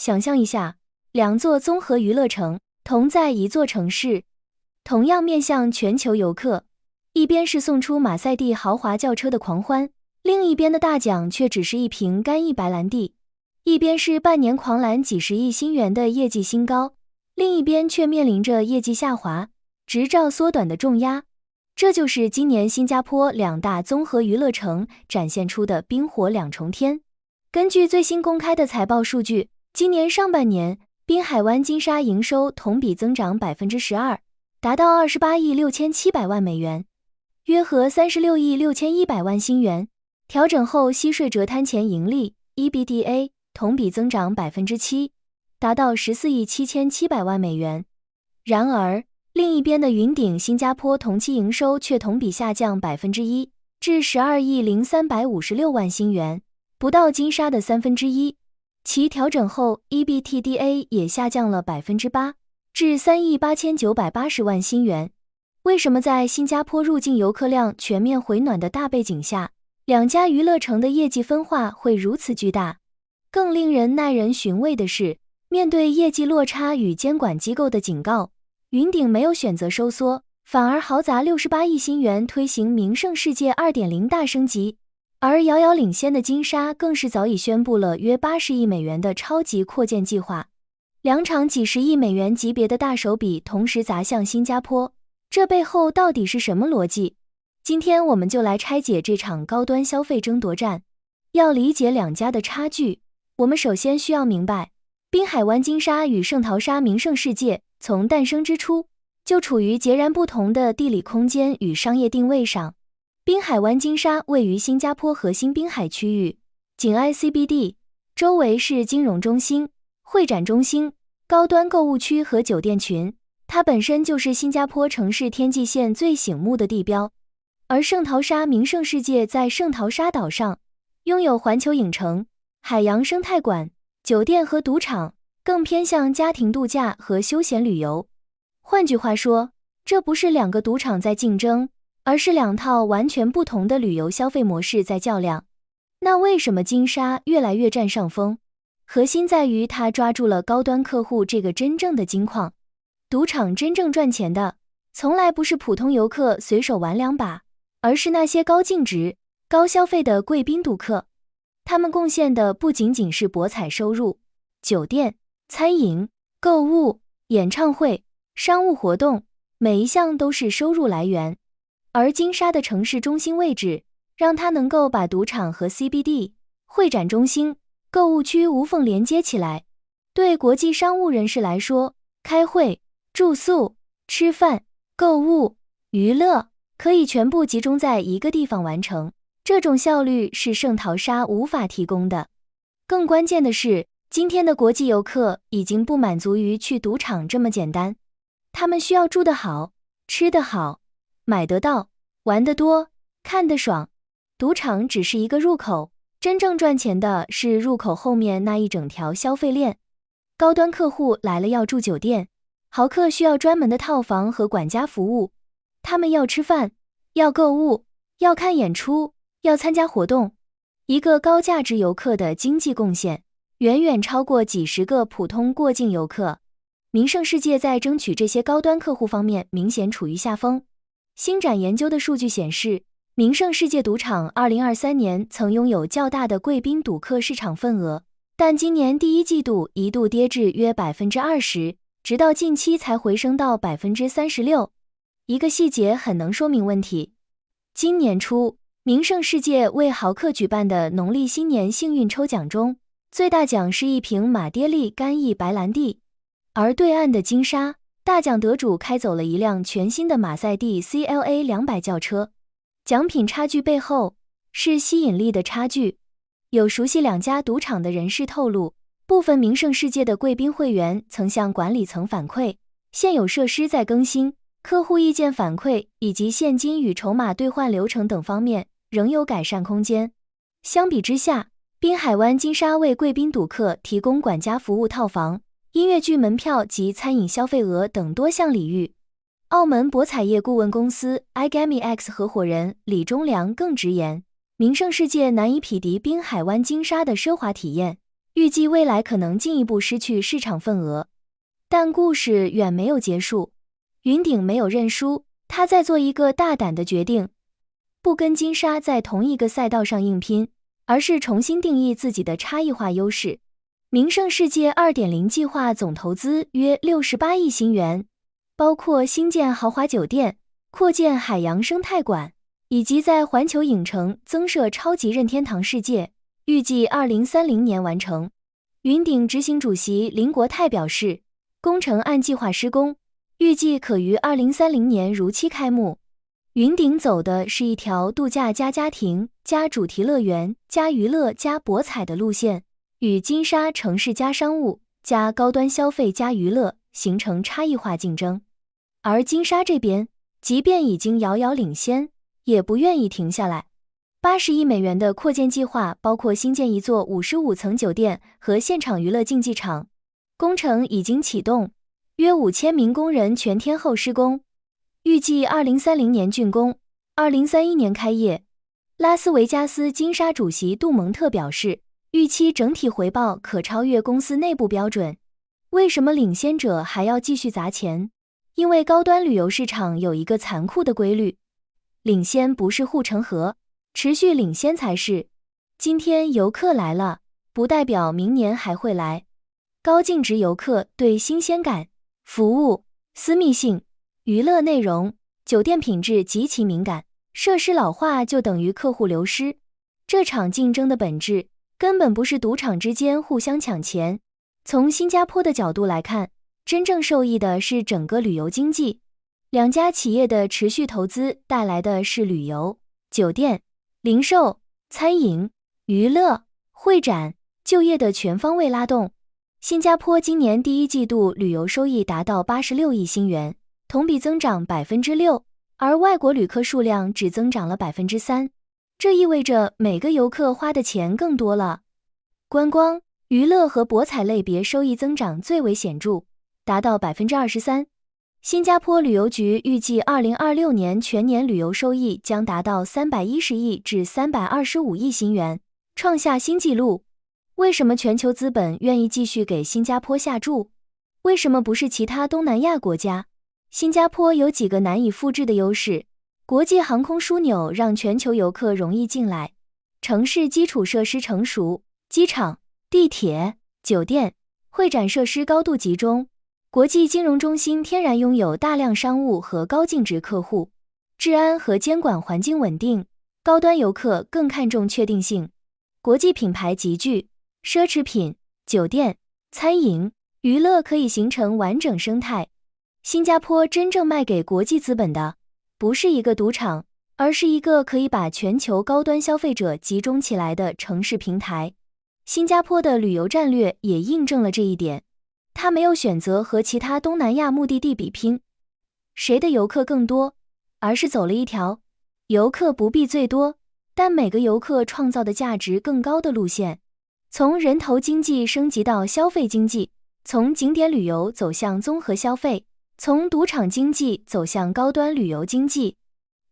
想象一下，两座综合娱乐城同在一座城市，同样面向全球游客，一边是送出马赛蒂豪华轿车的狂欢，另一边的大奖却只是一瓶干邑白兰地；一边是半年狂揽几十亿新元的业绩新高，另一边却面临着业绩下滑、执照缩短的重压。这就是今年新加坡两大综合娱乐城展现出的冰火两重天。根据最新公开的财报数据，今年上半年，滨海湾金沙营收同比增长 12%， 达到28亿6700万美元，约合36亿6100万新元。调整后息税折摊前盈利 EBITDA 同比增长 7%， 达到14亿7700万美元。然而，另一边的云顶新加坡同期营收却同比下降 1%， 至12亿0356万新元，不到金沙的1/3。其调整后 EBITDA 也下降了 8%， 至3亿8980万新元。为什么在新加坡入境游客量全面回暖的大背景下，两家娱乐城的业绩分化会如此巨大？更令人耐人寻味的是，面对业绩落差与监管机构的警告，云顶没有选择收缩，反而豪砸68亿新元推行名胜世界 2.0 大升级。而遥遥领先的金沙更是早已宣布了约80亿美元的超级扩建计划，两场几十亿美元级别的大手笔同时砸向新加坡，这背后到底是什么逻辑？今天我们就来拆解这场高端消费争夺战。要理解两家的差距，我们首先需要明白，滨海湾金沙与圣淘沙名胜世界从诞生之初就处于截然不同的地理空间与商业定位上。滨海湾金沙位于新加坡核心滨海区域，紧挨 CBD， 周围是金融中心、会展中心、高端购物区和酒店群，它本身就是新加坡城市天际线最醒目的地标。而圣淘沙名胜世界在圣淘沙岛上，拥有环球影城、海洋生态馆、酒店和赌场，更偏向家庭度假和休闲旅游。换句话说，这不是两个赌场在竞争，而是两套完全不同的旅游消费模式在较量。那为什么金沙越来越占上风？核心在于它抓住了高端客户这个真正的金矿。赌场真正赚钱的，从来不是普通游客随手玩两把，而是那些高净值、高消费的贵宾赌客。他们贡献的不仅仅是博彩收入，酒店、餐饮、购物、演唱会、商务活动，每一项都是收入来源。而金沙的城市中心位置，让它能够把赌场和 CBD、会展中心、购物区无缝连接起来。对国际商务人士来说，开会、住宿、吃饭、购物、娱乐，可以全部集中在一个地方完成。这种效率是圣淘沙无法提供的。更关键的是，今天的国际游客已经不满足于去赌场这么简单，他们需要住得好、吃得好、买得到、玩得多、看得爽。赌场只是一个入口，真正赚钱的是入口后面那一整条消费链。高端客户来了要住酒店，豪客需要专门的套房和管家服务，他们要吃饭，要购物，要看演出，要参加活动。一个高价值游客的经济贡献远远超过几十个普通过境游客。名胜世界在争取这些高端客户方面明显处于下风。星展研究的数据显示，名胜世界赌场2023年曾拥有较大的贵宾赌客市场份额，但今年第一季度一度跌至约 20%， 直到近期才回升到 36%。 一个细节很能说明问题。今年初，名胜世界为豪客举办的农历新年幸运抽奖中，最大奖是一瓶马爹利干邑白兰地，而对岸的金沙大奖得主开走了一辆全新的马赛蒂 CLA 200轿车。奖品差距背后是吸引力的差距。有熟悉两家赌场的人士透露，部分名胜世界的贵宾会员曾向管理层反馈，现有设施在更新、客户意见反馈以及现金与筹码兑换流程等方面仍有改善空间。相比之下，滨海湾金沙为贵宾赌客提供管家服务、套房、音乐剧门票及餐饮消费额等多项礼遇。澳门博彩业顾问公司 iGaming X 合伙人李忠良更直言，名胜世界难以匹敌滨海湾金沙的奢华体验，预计未来可能进一步失去市场份额。但故事远没有结束，云顶没有认输，他在做一个大胆的决定，不跟金沙在同一个赛道上硬拼，而是重新定义自己的差异化优势。名胜世界 2.0 计划总投资约68亿新元，包括新建豪华酒店、扩建海洋生态馆，以及在环球影城增设超级任天堂世界，预计2030年完成。云顶执行主席林国泰表示，工程按计划施工，预计可于2030年如期开幕。云顶走的是一条度假加家庭加主题乐园加娱乐加博彩的路线，与金沙城市加商务加高端消费加娱乐形成差异化竞争。而金沙这边，即便已经遥遥领先，也不愿意停下来。80亿美元的扩建计划包括新建一座55层酒店和现场娱乐竞技场，工程已经启动，约5000名工人全天候施工，预计2030年竣工，2031年开业。拉斯维加斯金沙主席杜蒙特表示，预期整体回报可超越公司内部标准。为什么领先者还要继续砸钱？因为高端旅游市场有一个残酷的规律，领先不是护城河，持续领先才是。今天游客来了，不代表明年还会来。高净值游客对新鲜感、服务、私密性、娱乐内容、酒店品质极其敏感，设施老化就等于客户流失。这场竞争的本质根本不是赌场之间互相抢钱。从新加坡的角度来看，真正受益的是整个旅游经济。两家企业的持续投资带来的是旅游、酒店、零售、餐饮、娱乐、会展、就业的全方位拉动。新加坡今年第一季度旅游收益达到86亿新元，同比增长 6%， 而外国旅客数量只增长了 3%， 这意味着每个游客花的钱更多了。观光、娱乐和博彩类别收益增长最为显著，达到 23%。新加坡旅游局预计2026年全年旅游收益将达到310亿至325亿新元，创下新纪录。为什么全球资本愿意继续给新加坡下注？为什么不是其他东南亚国家？新加坡有几个难以复制的优势。国际航空枢纽让全球游客容易进来，城市基础设施成熟，机场、地铁、酒店、会展设施高度集中，国际金融中心天然拥有大量商务和高净值客户，治安和监管环境稳定，高端游客更看重确定性，国际品牌集聚，奢侈品、酒店、餐饮、娱乐可以形成完整生态。新加坡真正卖给国际资本的，不是一个赌场，而是一个可以把全球高端消费者集中起来的城市平台。新加坡的旅游战略也印证了这一点，它没有选择和其他东南亚目的地比拼，谁的游客更多，而是走了一条游客不必最多，但每个游客创造的价值更高的路线。从人头经济升级到消费经济，从景点旅游走向综合消费，从赌场经济走向高端旅游经济。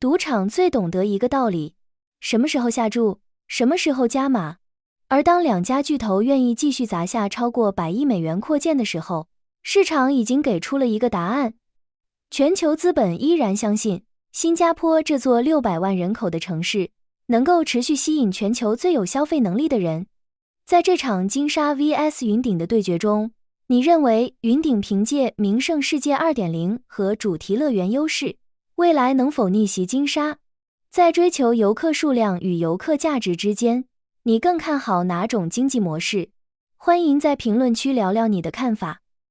赌场最懂得一个道理，什么时候下注，什么时候加码。而当两家巨头愿意继续砸下超过100亿美元扩建的时候，市场已经给出了一个答案。全球资本依然相信，新加坡这座600万人口的城市能够持续吸引全球最有消费能力的人。在这场金沙 vs 云顶的对决中，你认为云顶凭借名胜世界 2.0 和主题乐园优势，未来能否逆袭金沙？在追求游客数量与游客价值之间，你更看好哪种经济模式？欢迎在评论区聊聊你的看法。